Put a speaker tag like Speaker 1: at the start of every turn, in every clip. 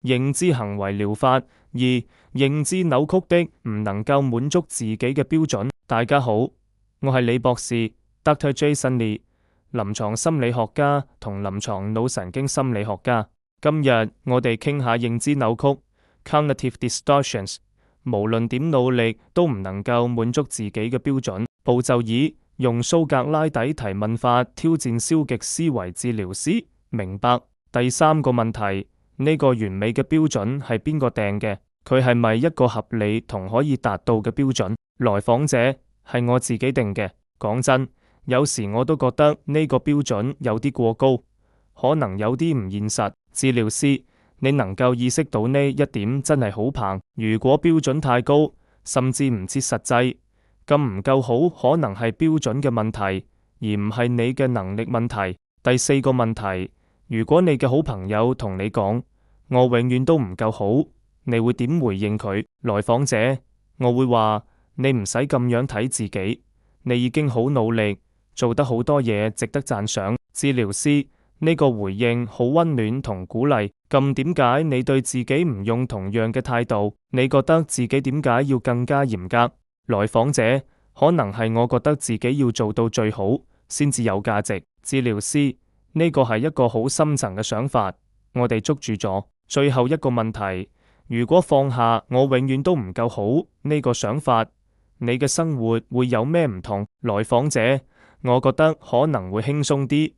Speaker 1: 認知行為療法。二、認知扭曲的唔能夠滿足自己嘅標準。大家好，我係李博士 Dr. Jason Lee， 臨床心理學家同臨床腦神經心理學家。今日我哋傾下認知扭曲 Cognitive Distortions， 無論點努力都唔能夠滿足自己嘅標準。步驟二，用蘇格拉底提問法挑戰消極思維治療師。明白。第三個問題，呢個完美嘅標準係邊個定嘅？佢係咪一個合理同可以達到嘅標準？來訪者，係我自己定嘅。講真，有時我都覺得呢個標準有啲過高，可能有啲唔現實。治療師，你能夠意識到呢一點真係好棒。如果標準太高，甚至唔切實際，咁唔夠好，可能係標準嘅問題，而唔係你嘅能力問題。第四個問題，如果你嘅好朋友同你講，我永遠都唔夠好，你會點回應佢？來訪者，我會話，你唔使咁樣睇自己，你已經好努力，做得好多嘢值得讚賞。治療師，呢個回應好溫暖同鼓勵，咁點解你對自己唔用同樣嘅態度？你覺得自己點解要更加嚴格？來訪者，可能係我覺得自己要做到最好先至有價值。治療師，呢個係一個好深層嘅想法，我哋捉住咗。最後一個問題，如果放下我永遠都唔夠好呢個想法，你嘅生活會有咩唔同？來訪者，我覺得可能會輕鬆啲，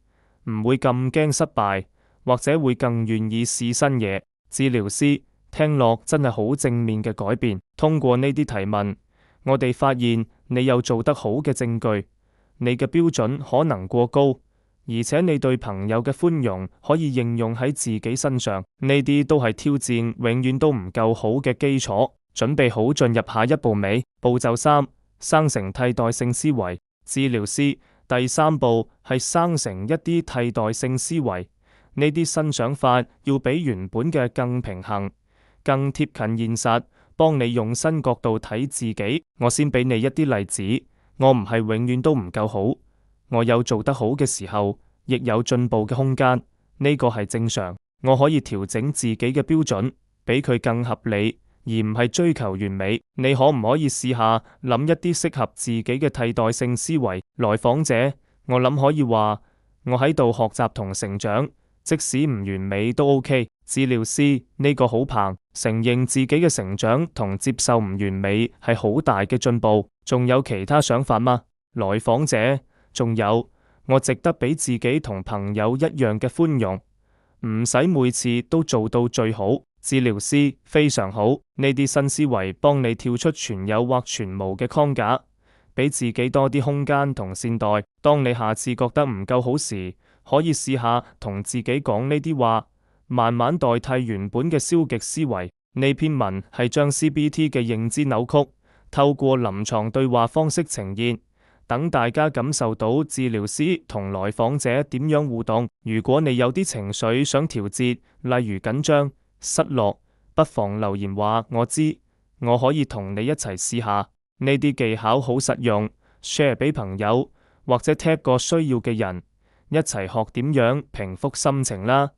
Speaker 1: 唔會咁驚失敗，或者會更願意試新嘢。治療師，聽落真係好正面嘅改變。通過呢啲提問，我哋發現你有做得好嘅證據，你嘅標準可能過高，而且你對朋友嘅寬容可以應用喺自己身上，呢啲都係挑戰永遠都唔夠好嘅基礎。準備好進入下一步未？步驟三，生成替代性思維。治療師，第三步係生成一啲替代性思維，呢啲新想法要比原本嘅更平衡，更貼近現實，幫你用新角度睇自己。我先俾你一啲例子，我唔係永遠都唔夠好，我有做得好嘅時候，亦有進步嘅空間，呢個係正常。我可以調整自己嘅標準，比佢更合理，而唔係追求完美。你可唔可以試下諗一啲適合自己嘅替代性思維？來訪者，我諗可以話，我喺度學習同成長，即使唔完美都 OK。治療師，呢個好棒，承認自己嘅成長同接受唔完美係好大嘅進步。仲有其他想法嗎？來訪者，仲有，我值得俾自己同朋友一樣嘅寬容，唔使每次都做到最好。治療師，非常好，呢啲新思維幫你跳出全有或全無嘅框架，俾自己多啲空間同善待。當你下次覺得唔夠好時，可以試下同自己講呢啲話，慢慢代替原本嘅消極思維。呢篇文係將 CBT 嘅認知扭曲透過臨床對話方式呈現，等大家感受到治療師同來訪者點樣互動。如果你有啲情緒想調節，例如緊張、失落，不妨留言話我知，我可以同你一齊試下。呢啲技巧好實用，share 俾朋友或者 tag 個需要嘅人，一齊學點樣平復心情啦。